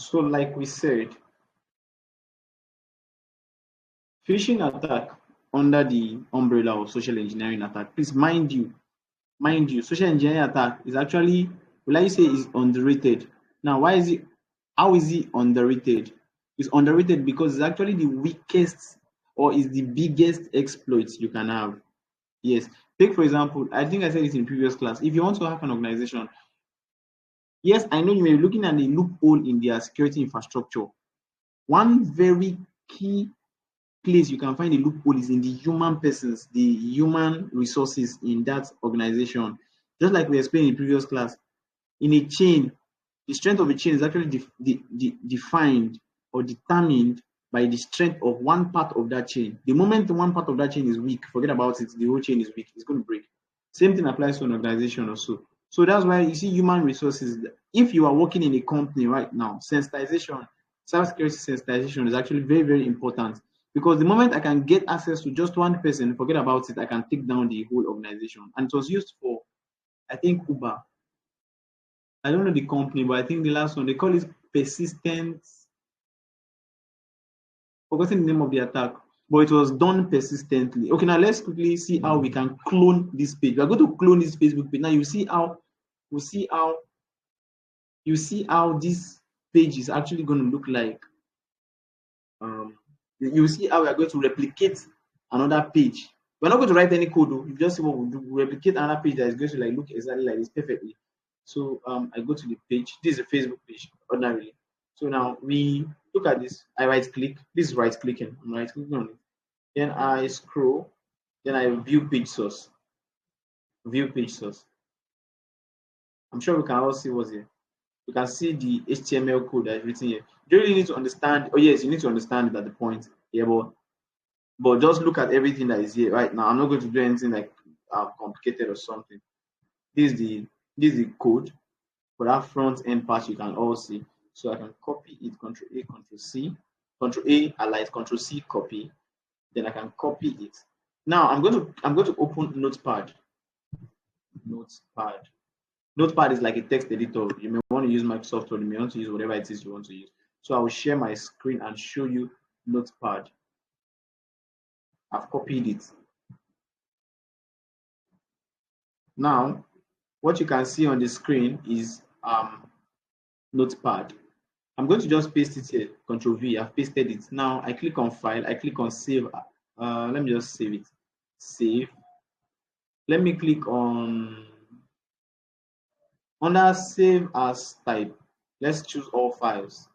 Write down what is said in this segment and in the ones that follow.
So, like we said, phishing attack under the umbrella of social engineering attack. Please mind you, social engineering attack is actually, will I say, is underrated. Now, why is it? How is it underrated? It's underrated because it's actually the weakest or is the biggest exploits you can have. Yes. Take for example, I think I said it in previous class. If you want to hack an organization, yes, I know you may be looking at a loophole in their security infrastructure. One very key place you can find a loophole is in the human persons, the human resources in that organization. Just like we explained in previous class, in a chain, the strength of a chain is actually defined or determined by the strength of one part of that chain. The moment one part of that chain is weak, forget about it, the whole chain is weak, it's going to break. Same thing applies to an organization also. So that's why you see human resources. If you are working in a company right now, sensitization, cybersecurity sensitization is actually very, very important because the moment I can get access to just one person, forget about it, I can take down the whole organization. And it was used for, I think, Uber. I don't know the company, but I think the last one they call it persistent. Forgotten the name of the attack, but it was done persistently. Okay, now let's quickly see how we can clone this page. We are going to clone this Facebook page. Now you see how this page is actually going to look like. You see how we are going to replicate another page. We're not going to write any code though. You just see what we do. We replicate another page that is going to like look exactly like this perfectly. So I go to the page. This is a Facebook page ordinarily. So now we look at this. I right click. This is right clicking. I'm right clicking on it. Then I scroll. Then I view page source. View page source. I'm sure we can all see what's here. You can see the HTML code that is written here. You don't really need to understand. Oh yes, you need to understand it at the point. Yeah, but just look at everything that is here right now. I'm not going to do anything like complicated or something. This is the code for that front end part. You can all see. So I can copy it. Control A, Control C, Control A, alight, Control C, copy. Then I can copy it. Now I'm going to open Notepad. Notepad. Notepad is like a text editor. You may want to use Microsoft or you may want to use whatever it is you want to use. So I will share my screen and show you Notepad. I've copied it. Now, what you can see on the screen is Notepad. I'm going to just paste it here. Control V. I've pasted it. Now I click on File. I click on Save. Let me just save it. Save. Let me click on under Save as Type. Let's choose all files.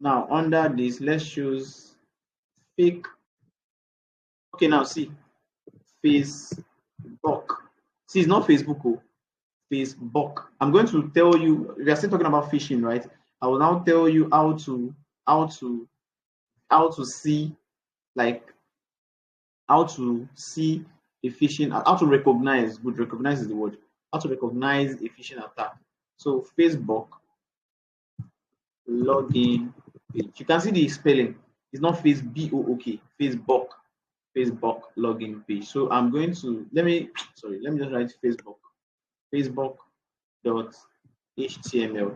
Now under this, let's choose fake. Okay, now see Facebook. See, it's not Facebook. Oh, Facebook. I'm going to tell you. We are still talking about phishing, right? I will now tell you how to how to see like how to see a phishing, how to recognize. Good, recognize is the word. How to recognize a phishing attack. So Facebook login page. You can see the spelling. It's not face BOOK. Facebook. Facebook login page. So I'm going to let me just write Facebook dot html.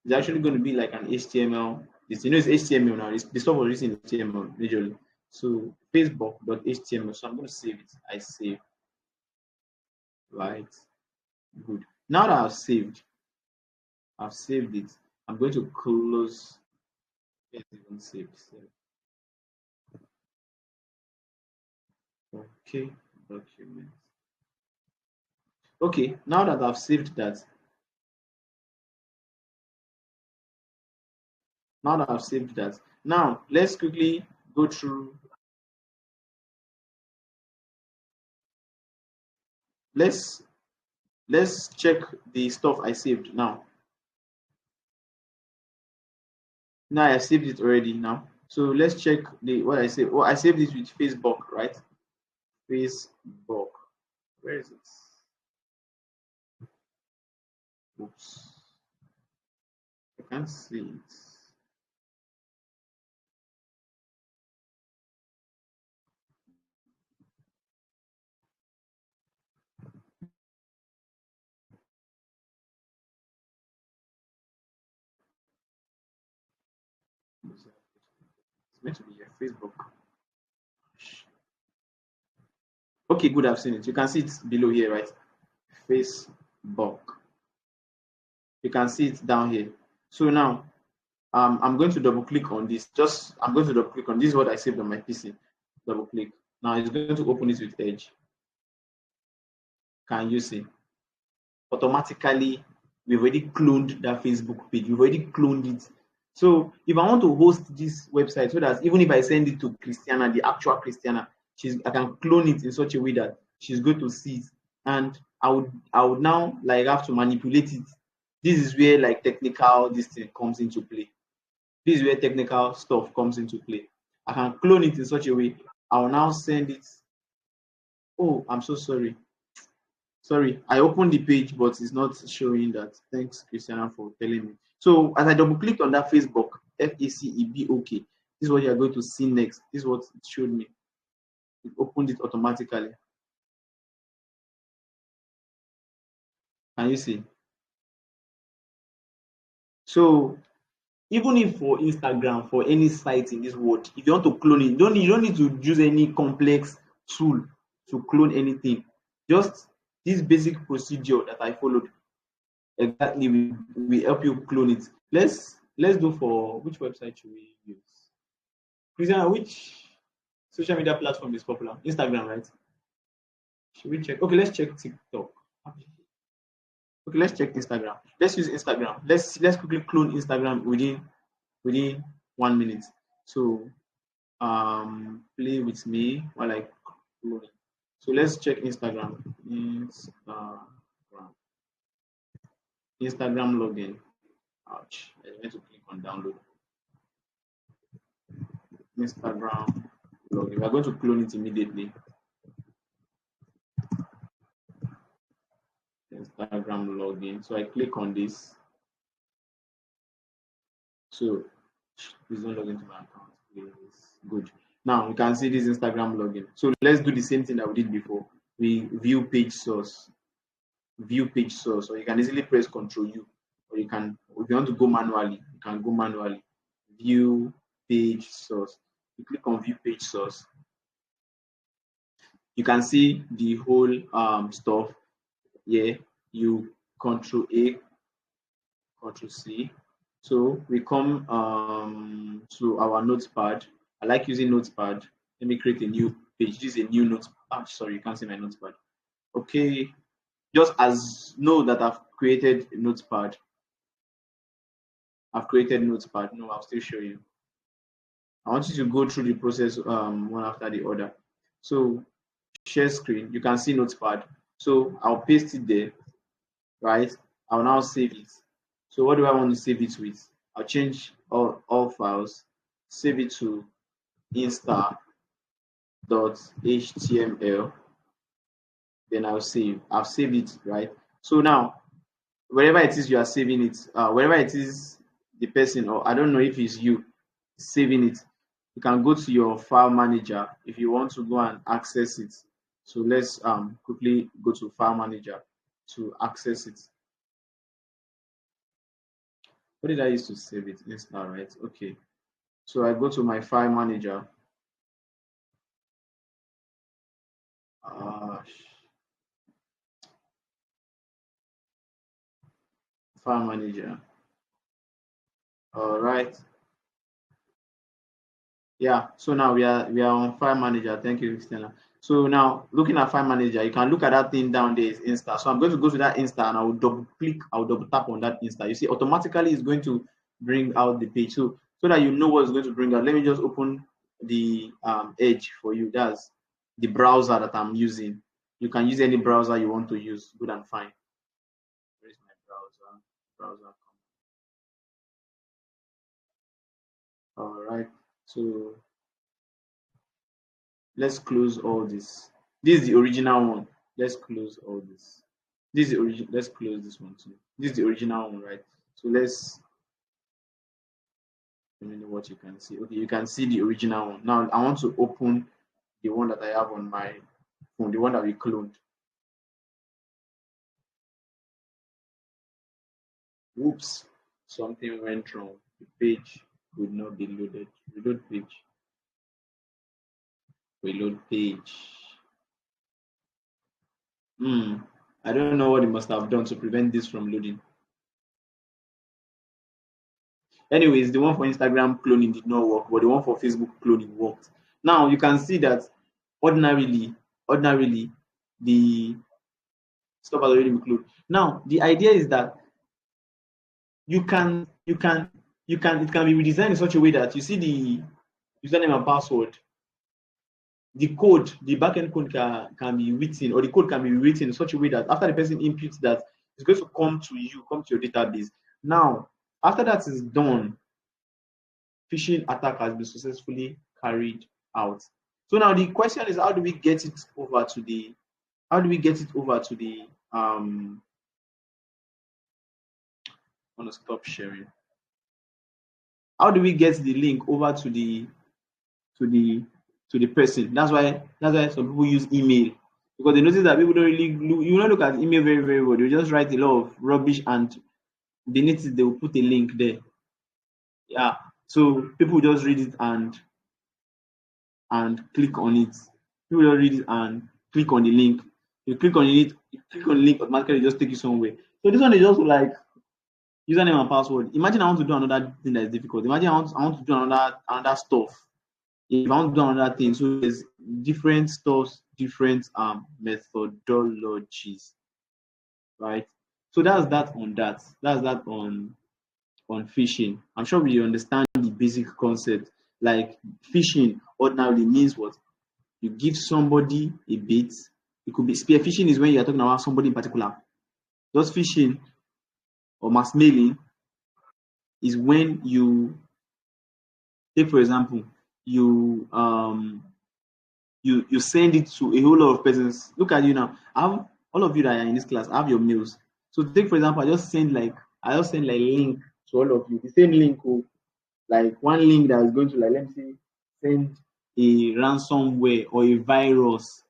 It's actually going to be like an HTML. It's, you know, it's HTML now. The stuff was written in HTML usually. So Facebook dot html. So I'm going to save it. I save. Right. Good. Now that I've saved it. I'm going to close. Let's even save. Okay. Document. Okay. Now that I've saved that, now let's quickly go through. Let's check the stuff I saved now. Now I saved it already now. So let's check the what I saved. Oh, I saved it with Facebook, right? Facebook. Where is it? Oops. I can't see it. meant to be here. Facebook. Okay, good. I've seen it. You can see it below here, right? Facebook. You can see it down here. So now, I'm going to double click on this. I'm going to double click on this. Is what I saved on my PC. Double click. Now it's going to open it with Edge. Can you see? Automatically, we've already cloned that Facebook page. We've already cloned it. So if I want to host this website, so that even if I send it to Christiana, the actual Christiana, I can clone it in such a way that she's going to see it, and I would now like have to manipulate it. This is where like technical this thing comes into play. This is where technical stuff comes into play. I can clone it in such a way. I will now send it. Oh, I'm so sorry. Sorry, I opened the page, but it's not showing that. Thanks, Christiana, for telling me. So as I double clicked on that Facebook, FACEBOK, this is what you're going to see next. This is what it showed me. It opened it automatically. Can you see? So even if for Instagram, for any site in this world, if you want to clone it, you don't need to use any complex tool to clone anything. Just this basic procedure that I followed exactly we help you clone it. Let's do for which website should we use? Christiana, which social media platform is popular? Instagram, right? Should we check? Okay, let's check TikTok. Okay, let's check Instagram. Let's use Instagram. Let's quickly clone Instagram within 1 minute. So play with me while I clone it. So let's check Instagram. Instagram login. Ouch. I went to click on download. Instagram login. We are going to clone it immediately. Instagram login. So I click on this. So please don't log into my account, please. Good. Now you can see this Instagram login. So let's do the same thing that we did before. We view page source, or you can easily press Control U, or you can, if you want to go manually, you can go manually. View page source. You click on view page source. You can see the whole stuff here. You Control A, Control C. So we come to our notepad. I like using notepad. Let me create a new page. This is a new note. Sorry, you can't see my notepad. Okay, just as know that I've created a notepad. I've created notepad. No, I'll still show you. I want you to go through the process one after the other. So share screen, you can see notepad. So I'll paste it there, right? I'll now save it. So what do I want to save it with? I'll change all files, save it to insta.html. Then I've saved it, right? So now wherever it is you are saving it, wherever it is the person, or I don't know if it's you saving it, you can go to your file manager if you want to go and access it. So let's quickly go to file manager to access it. What did I use to save it? Insta, right? Okay. So I go to my file manager. File manager. All right. Yeah, so now we are on file manager. Thank you, Christina. So now looking at file manager, you can look at that thing down there is Insta. So I'm going to go to that Insta and I will double click, I will double tap on that Insta. You see, automatically it's going to bring out the page. So that you know what it's going to bring out. Let me just open the Edge for you. That's the browser that I'm using. You can use any browser you want to use, good and fine. Where is my browser? Browser. All right. So let's close all this. This is the original one. Let's close all this. This is the origin. Let's close this one too. This is the original one, right? So let me know what you can see. Okay, you can see the original one. Now I want to open the one that I have on my phone, the one that we cloned. Whoops, something went wrong. The page could not be loaded. Reload page. Reload page. I don't know what it must have done to prevent this from loading. Anyways, the one for Instagram cloning did not work, but the one for Facebook cloning worked. Now you can see that ordinarily, the stuff has already been cloned. Now the idea is that you can it can be redesigned in such a way that you see the username and password, the code, the backend code can be written, or the code can be written in such a way that after the person inputs that, it's going to come to you, come to your database. Now, after that is done, phishing attack has been successfully carried out. So now the question is, how do we get it over to the I'm gonna stop sharing. How do we get the link over to the to the person? That's why some people use email, because they notice that people don't really look, you don't look at email very, very well. They just write a lot of rubbish, and beneath it they will put a link there. Yeah. So people just read it and click on it. People just read it and click on the link. You click on it, automatically just take you somewhere. So this one is just like username and password. Imagine I want to do another thing that is difficult. Imagine I want to do another stuff. If I want to do another thing, so there's different stuffs, different methodologies, right? So that's that on that. That's that on phishing. I'm sure we understand the basic concept. Like, phishing ordinarily means what? You give somebody a bait. It could be spear phishing is when you're talking about somebody in particular. Just phishing or mass mailing is when you take, for example, you you send it to a whole lot of persons. Look at you now. I have all of you that are in this class. I have your mails. So take, for example, I just send like link to all of you. The same link, like one link that is going to, like, let me say, send a ransomware or a virus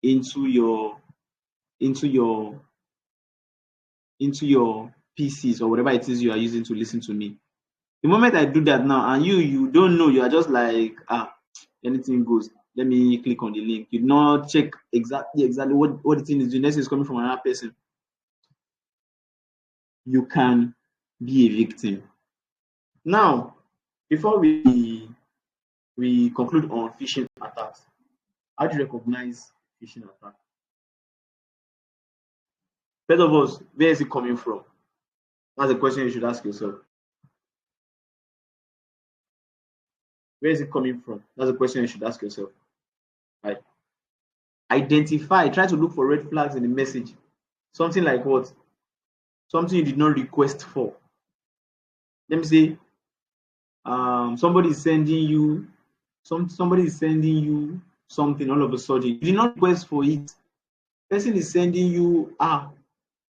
into your into your PCs or whatever it is you are using to listen to me. The moment I do that now, and you don't know, you are just like, anything goes. Let me click on the link. You not check exactly what the thing is doing. Next is coming from another person. You can be a victim. Now, before we conclude on phishing attacks, how do you recognize phishing attack? First of all, where is it coming from? That's a question you should ask yourself. Where is it coming from? That's a question you should ask yourself. Right? Identify, try to look for red flags in the message. Something like what? Something you did not request for. Let me say, somebody is sending you something all of a sudden. You did not request for it. Person is sending you,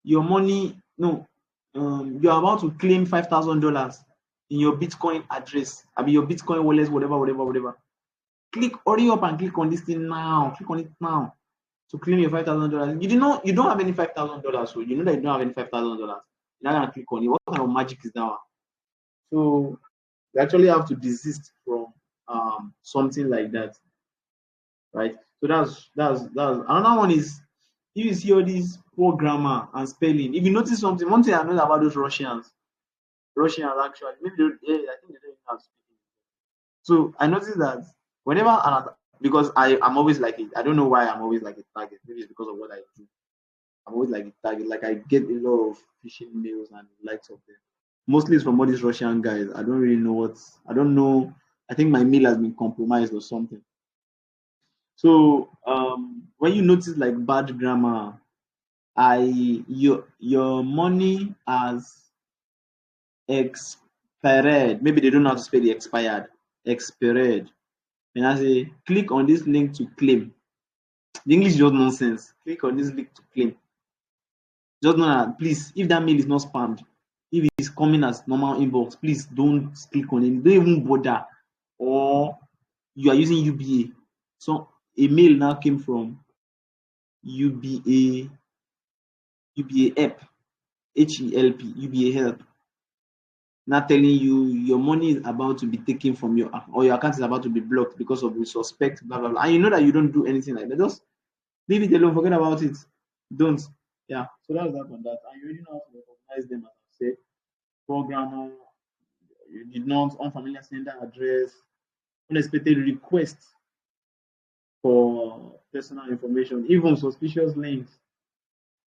your money, no, you are about to claim $5,000 in your Bitcoin address. I mean your Bitcoin wallet, whatever. Hurry up and click on this thing now. Click on it now to claim your $5,000. You don't have any $5,000, so you know that you don't have any $5,000. You're not gonna click on it. What kind of magic is that one? So you actually have to desist from something like that, right? So that's another one is, if you see all these poor grammar and spelling. If you notice something, one thing I know about those Russians actually, maybe I think they don't even have speaking. So I noticed that whenever because I'm always like it. I don't know why I'm always like a target. Maybe it's because of what I do. I'm always like a target. Like, I get a lot of phishing mails and likes of them. Mostly it's from all these Russian guys. I don't really know I don't know. I think my mail has been compromised or something. So when you notice like bad grammar, your money has expired. Maybe they don't know how to spell the expired. Expired. And I say, click on this link to claim. The English is just nonsense. Click on this link to claim. Just know that, please, if that mail is not spammed, if it's coming as normal inbox, please don't click on it. Don't even bother. Or you are using UBA. So a mail now came from UBA help, HELP, UBA help. not telling you your money is about to be taken from your account, or your account is about to be blocked because of we suspect blah blah blah, and you know that you don't do anything like that. Just leave it alone, forget about it. Don't. Yeah. So that's that on that. And you already know how to recognize them, as I said. Programmer, you did not, unfamiliar sender address, unexpected requests for personal information, even suspicious links.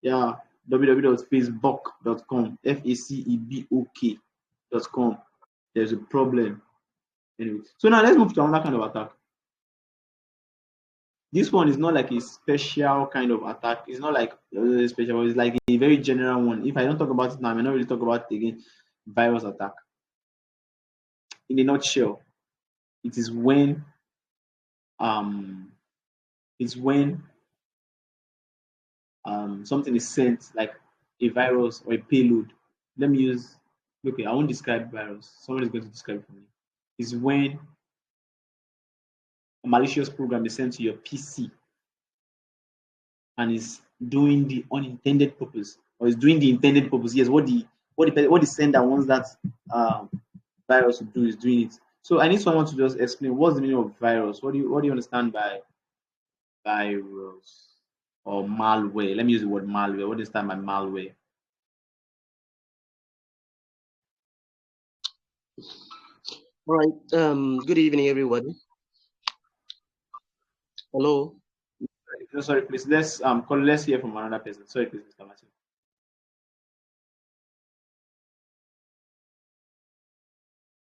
Yeah, www.facebook.com, Facebook.com. There's a problem. Anyway, so now let's move to another kind of attack. This one is not like a special kind of attack. It's not like special. It's like a very general one. If I don't talk about it now, I may not really talk about it again. Virus attack. In a nutshell, it is when um, it's when something is sent like a virus or a payload. Let me use. Okay, I won't describe virus. Someone is going to describe it for me. Is when a malicious program is sent to your PC and is doing the unintended purpose, or is doing the intended purpose. Yes, what the sender wants that um, virus to do is doing it. So I need someone to just explain what's the meaning of virus. What do you understand by virus or malware? Let me use the word malware. What do you understand by malware? All right. Good evening, everybody. Hello. No, sorry, please. Let's hear from another person. Sorry, please, Mr. Matthew.